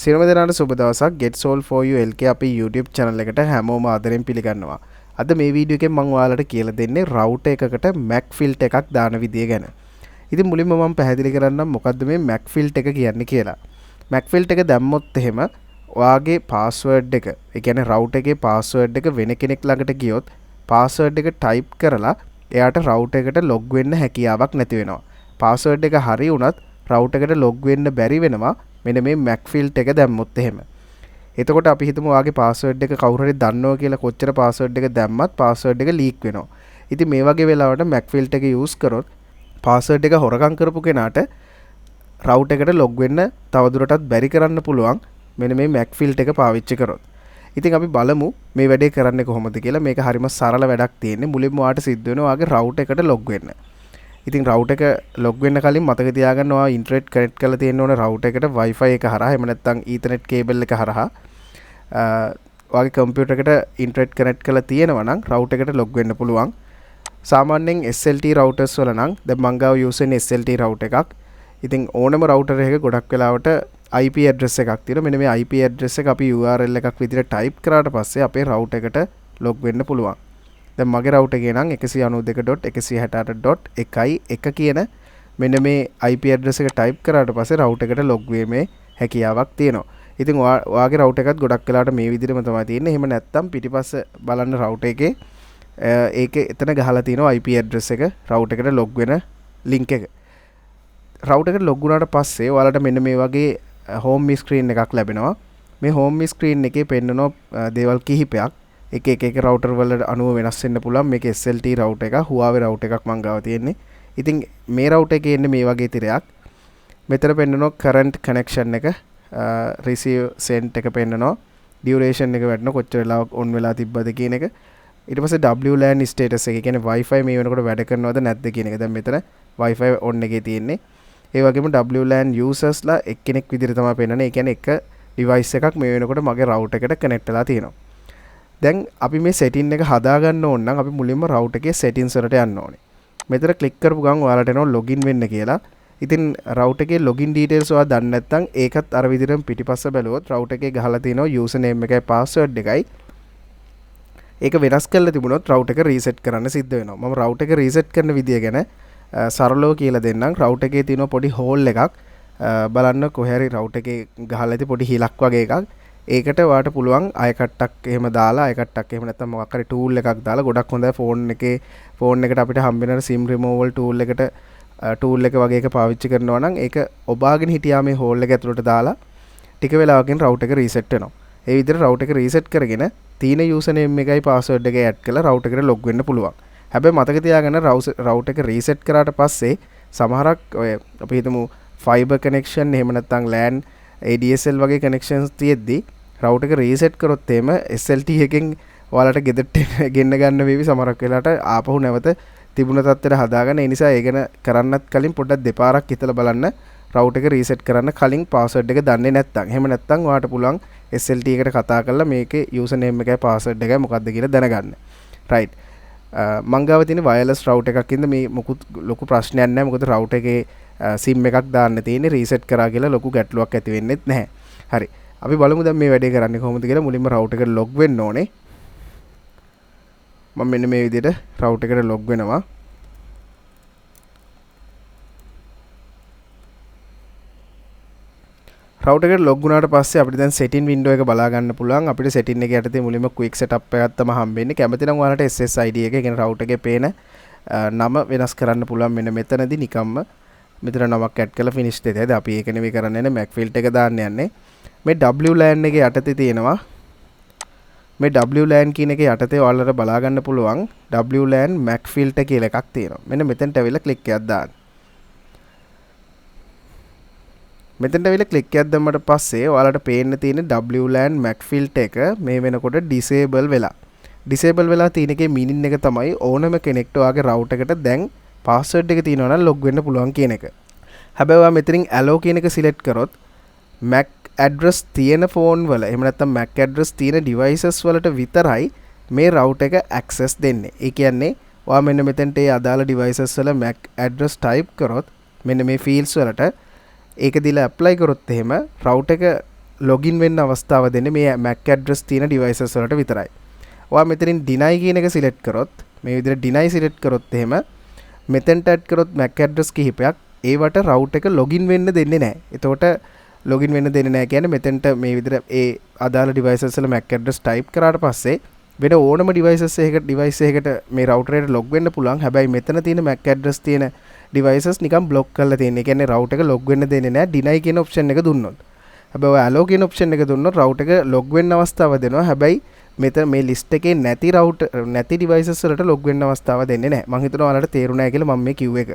සියලුම දෙනාට සුබ දවසක්. Get Soul for You LK අපේ YouTube channel එකට හැමෝම ආදරෙන් පිළිගන්නවා. අද මේ වීඩියෝ එකෙන් මම ඔයාලට කියලා දෙන්නේ router එකකට Mac filter එකක් දාන විදිය ගැන. ඉතින් මුලින්ම මම පැහැදිලි කරන්නම් මොකද්ද මේ Mac filter එක කියන්නේ කියලා. Mac filter එක දැම්මොත් එහෙම ඔයාගේ password එක, ඒ කියන්නේ router එකේ password එක වෙන කෙනෙක් ළඟට ගියොත් password එක type කරලා එයාට router එකට log වෙන්න හැකියාවක් නැති වෙනවා. password එක හරි වුණත් router එකට log වෙන්න බැරි වෙනවා. මෙන්න මේ Mac filter එක දැම්මොත් එහෙම. එතකොට අපි හිතමු ඔයාගේ password එක කවුරු හරි දන්නවා කියලා කොච්චර password එක දැම්මත් password එක leak වෙනවා. ඉතින් මේ වගේ වෙලාවට Mac filter එක use කරොත් password එක හොරකම් කරපු කෙනාට router එකට log වෙන්න තවදුරටත් බැරි කරන්න පුළුවන් මෙන්න මේ Mac filter එක පාවිච්චි කරොත්. ඉතින් අපි බලමු මේ වැඩේ කරන්නේ කොහොමද කියලා. මේක හරිම සරල වැඩක් තියෙන්නේ. මුලින්ම ඔයාට සිද්ධ වෙනවා ඔයාගේ router එකට log වෙන්න. ඉතින් router එක log වෙන්න කලින් මතක තියාගන්න ඔයා ඉන්ටර්නෙට් කනෙක්ට් කරලා තියෙන්න ඕනේ router එකට Wi-Fi එක හරහා. එහෙම නැත්නම් Ethernet cable එක හරහා. ඔයාගේ කම්පියුටර් එකට ඉන්ටර්නෙට් කනෙක්ට් කරලා තියෙනවා නම් router එකට log වෙන්න පුළුවන්. සාමාන්‍යයෙන් SLT routers වල නම් දැන් මං ගාව use වෙන්නේ SLT router එකක්. ඉතින් ඕනම router එකක ගොඩක් වෙලාවට IP address එකක් තියෙනවා. මෙන්න මේ IP address එක අපි URL එකක් විදිහට type කරාට පස්සේ අපේ router එකට log වෙන්න පුළුවන්. දැන් මගේ router එකේ නම් 192.168.1.1 කියන මෙන්න මේ IP address එක type කරාට පස්සේ router එකට log වීමේ හැකියාවක් තියෙනවා. ඉතින් ඔයාගේ router එකත් ගොඩක් වෙලාවට මේ විදිහටම තමයි තියෙන්නේ. එහෙම නැත්නම් පිටිපස්ස බලන්න router එකේ ඒකේ එතන ගහලා තියෙනවා IP address එක router එකට log වෙන link එක. router එකට log වුණාට පස්සේ ඔයාලට මෙන්න මේ වගේ home screen එකක් ලැබෙනවා. මේ home screen එකේ පෙන්නන දේවල් කිහිපයක් එක router වල අනුව වෙනස් වෙන්න පුළුවන්. මේක SLT router එකක්, Huawei router එකක් මං ගාව තියෙන්නේ. ඉතින් මේ router එකේ ඉන්නේ මේ වගේ තිරයක්. මෙතන පෙන්නනවා current connection එක, receive send එක පෙන්නනවා, duration එක වැටෙනවා, කොච්චර වෙලාවක් on වෙලා තිබ්බද කියන එක. ඊට පස්සේ WLAN status එක, කියන්නේ Wi-Fi මේ වෙනකොට වැඩ කරනවද නැද්ද කියන එක. දැන් මෙතන Wi-Fi on එකේ තියෙන්නේ. ඒ වගේම WLAN usersලා එක්කෙනෙක් විදිහට තමයි පෙන්නන්නේ. ඒ කියන්නේ එක device එකක් මේ වෙනකොට මගේ router එකට connect වෙලා තියෙනවා. දැන් අපි මේ setting එක හදා ගන්න ඕන නම් අපි මුලින්ම router එකේ settings වලට යන්න ඕනේ. මෙතන click කරපු ගමන් ඔයාලට එනවා login වෙන්න කියලා. ඉතින් router එකේ login details ඔයා දන්නේ නැත්නම් ඒකත් අර විදිහටම පිටිපස්ස බැලුවොත් router එකේ ගහලා තියෙනවා username එකයි password එකයි. ඒක වෙනස් කරලා තිබුණොත් router එක reset කරන්න සිද්ධ වෙනවා. මම router එක reset කරන විදිය ගැන සරලව කියලා දෙන්නම්. router එකේ තියෙන පොඩි hole එකක් බලන්න කොහේ හරි router එකේ ගහලා ඇති පොඩි හිලක් වගේ එකක්. ඒකට ඔයාට පුළුවන් අයකට්ටක් එහෙම දාලා අයකට්ටක් එහෙම නැත්නම් මොකක් හරි tool එකක් දාලා ගොඩක් හොඳයි phone එකට අපිට හම්බෙන sim removal tool එක වගේ එක පාවිච්චි කරනවා නම් ඒක ඔබාගෙන හිටියා මේ hole එක ඇතුළට දාලා ටික වෙලාවකින් router එක reset වෙනවා. ඒ විදිහට router එක reset කරගෙන තියෙන username එකයි password එකයි add කරලා router එකට log වෙන්න පුළුවන්. හැබැයි මතක තියාගන්න router එක reset කරාට පස්සේ සමහරක් ඔය අපි හිතමු fiber connection එහෙම නැත්නම් LAN ADSL වගේ connections තියෙද්දි router එක reset කරොත් එහෙම SLT එකෙන් ඔයාලට ගෙදරට ගෙන්න ගන්න වේවි. සමහරක් වෙලාවට ආපහු නැවත තිබුණ තත්ත්වයට හදාගන්න. ඒ නිසා ඒ ගැන කරන්නත් කලින් පොඩ්ඩක් දෙපාරක් හිතලා බලන්න router එක reset කරන්න කලින් password එක දන්නේ නැත්නම්. එහෙම නැත්නම් ඔයාලට පුළුවන් SLT එකට කතා කරලා මේකේ username එකයි password එකයි මොකක්ද කියලා දැනගන්න. right. මං ගාව තියෙන wireless router එකක් ඉඳ මේ මොකුත් ලොකු ප්‍රශ්නයක් නැහැ. මොකද router එකේ SIM එකක් දාන්න තියෙන්නේ. reset කරා කියලා ලොකු ගැටලුවක් ඇති වෙන්නේ නැහැ. හරි. අපි බලමු දැන් මේ වැඩේ කරන්නේ කොහොමද කියලා. මුලින්ම router එකට log වෙන්න ඕනේ. මම මෙන්න මේ විදිහට router එකට log වෙනවා. router එකට log වුණාට පස්සේ අපිට දැන් setting window එක බලා ගන්න පුළුවන්. අපිට setting එක යටතේ මුලින්ම quick setup එකක් තමයි හම්බෙන්නේ. කැමති නම් ඔයාලට SSID එක, කියන්නේ router එකේ පේන නම වෙනස් කරන්න පුළුවන්. මෙන්න මෙතනදී නිකම්ම මෙතන නමක් ඇඩ් කරලා finish දෙතේද. අපි ඒක නෙවෙයි කරන්න යන්නේ, Mac filter එක දාන්න යන්නේ. මේ WLAN එකේ යටතේ තියෙනවා මේ WLAN කියන එකේ යටතේ ඔයාලට බලා ගන්න පුළුවන් WLAN Mac filter කියලා එකක් තියෙනවා. මෙන්න මෙතනට ඇවිල්ලා click එකක් දාන්න. මෙතනට ඇවිල්ලා click එකක් දැම්මට පස්සේ ඔයාලට පේන්න තියෙන WLAN Mac filter එක මේ වෙනකොට disable වෙලා තියෙන එකේ meaning එක තමයි ඕනම කෙනෙක්ට ඔයාගේ router එකට දැන් password එක තියෙනවා නම් log වෙන්න පුළුවන් කියන එක. හැබැයි ඔයා මෙතනින් allow කියන එක select කරොත් Mac address තියෙන phone වල එහෙම නැත්නම් Mac address තියෙන devices වලට විතරයි මේ router එක access දෙන්නේ. ඒ කියන්නේ ඔයා මෙන්න මෙතනට ඒ අදාළ devices වල Mac address type කරොත් මෙන්න මේ fields වලට ඒක දීලා apply කරොත් එහෙම router එක ලොගින් වෙන්න අවස්ථාව දෙන්නේ මේ MAC address තියෙන devices වලට විතරයි. ඔයා මෙතනින් deny කියන එක select කරොත් මේ විදිහට deny select කරොත් එහෙම මෙතෙන්ට add කරොත් MAC address කිහිපයක් ඒවට route එක login වෙන්න දෙන්නේ නැහැ. එතකොට login වෙන්න දෙන්නේ නැහැ කියන්නේ මෙතෙන්ට මේ විදිහට ඒ අදාළ devices වල MAC address type කරාට පස්සේ වෙන ඕනම devices එකකට මේ router එකට log වෙන්න පුළුවන්. හැබැයි මෙතන තියෙන MAC address තියෙන devices නිකන් block කරලා තියෙන. ඒ කියන්නේ router එක log වෙන්න දෙන්නේ නැහැ deny කියන option එක දුන්නොත්. හැබැයි ඔය allow කියන option එක දුන්නොත් router එක log වෙන්න අවස්ථාව දෙනවා. හැබැයි මෙතන මේ list එකේ නැති devices වලට log වෙන්න අවස්ථාව දෙන්නේ නැහැ. මම හිතනවා ඔයාලට තේරුණා නැහැ කියලා මම මේ කිව්ව එක.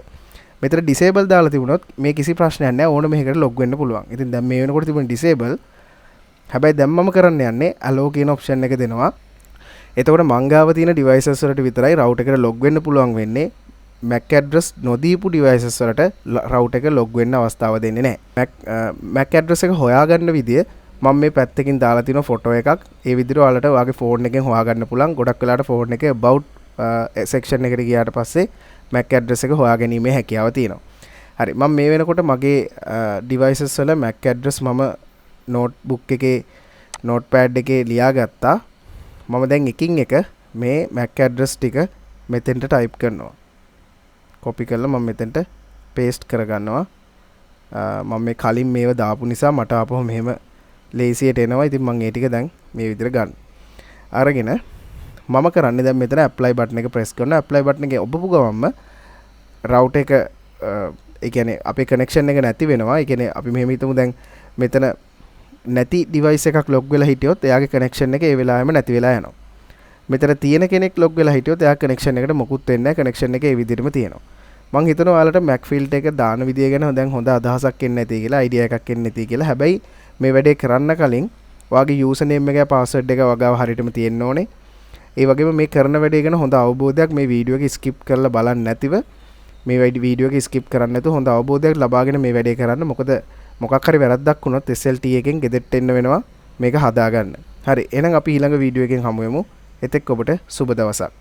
මෙතන disable දාලා තිබුණොත් මේ කිසි ප්‍රශ්නයක් නැහැ. ඕනම එකකට log වෙන්න පුළුවන්. ඉතින් දැන් මේ වෙනකොට තිබුණ disable. හැබැයි දැන් මම කරන්න යන්නේ allow කියන option එක දෙනවා. එතකොට මං ගාව තියෙන devices වලට විතරයි router එකට log වෙන්න පුළුවන් වෙන්නේ. MAC address නොදීපු devices වලට router එක log වෙන්න අවස්ථාව දෙන්නේ නැහැ. MAC address එක හොයාගන්න විදිය මම මේ පැත්තකින් දාලා තියෙන ෆොටෝ එකක්. ඒ විදිහට ඔයාලට ඔයාගේ ෆෝන් එකෙන් හොයාගන්න පුළුවන්. ගොඩක් වෙලාවට ෆෝන් එකේ about section එකට ගියාට පස්සේ MAC address එක හොයාගැනීමේ හැකියාව තියෙනවා. හරි මම මේ වෙනකොට මගේ devices වල MAC address මම notebook එකේ notepad එකේ ලියාගත්තා. මම දැන් එකින් එක මේ MAC address ටික මෙතෙන්ට type කරනවා. copy කරලා මම මෙතෙන්ට paste කරගන්නවා. මම මේ කලින් මේව දාපු නිසා මට ආපහු මෙහෙම ලේසියට එනවා. ඉතින් මම ඒ ටික දැන් මේ විදිහට ගන්න. අරගෙන මම කරන්නේ දැන් මෙතන apply button එක press කරනවා. apply button එකේ ඔබපු ගමන්ම router එක ඒ කියන්නේ අපේ connection එක නැති වෙනවා. ඒ කියන්නේ අපි මෙහෙම හිතමු දැන් මෙතන නැති device එකක් log වෙලා හිටියොත් එයාගේ connection එක ඒ වෙලාවෙම නැති වෙලා යනවා. මෙතන තියෙන කෙනෙක් log වෙලා හිටියොත් එයා connection එකට මොකුත් වෙන්නේ නැහැ. connection එක ඒ විදිහටම තියෙනවා. මම හිතනවා ඔයාලට MAC filter එක දාන විදිය ගැන දැන් හොඳ අදහසක් එන්නේ නැති කියලා, idea එකක් එන්නේ නැති කියලා. හැබැයි මේ වැඩේ කරන්න කලින් ඔයාගේ username එක password එක වගාව හරියටම තියෙන්න ඕනේ. ඒ වගේම මේ කරන වැඩේ ගැන හොඳ අවබෝධයක් මේ වීඩියෝ එක skip කරලා බලන්න නැතිව මේ වීඩියෝ එක skip කරන්න නැතුව හොඳ අවබෝධයක් ලබාගෙන මේ වැඩේ කරන්න. මොකද මොකක් හරි වැරද්දක් වුණොත් SLT එකෙන් ගෙදෙට්ට එන්න වෙනවා මේක හදාගන්න. හරි එහෙනම් අපි ඊළඟ වීඩියෝ එකෙන් හමු වෙමු. එතෙක් ඔබට සුබ දවසක්.